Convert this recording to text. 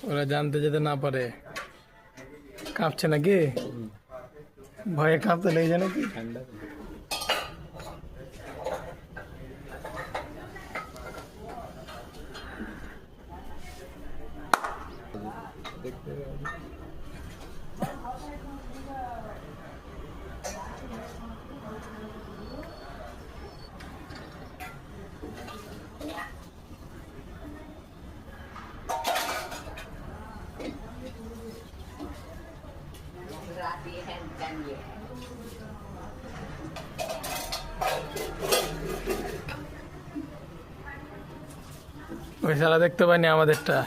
ওরা জানতে যেতে না পারে। কাঁপছে নাকি? ভয়ে কাঁপতে লেগেছে নাকি? ঠান্ডা দেখতে ওই শালা দেখতে পাইনি আমাদেরটা।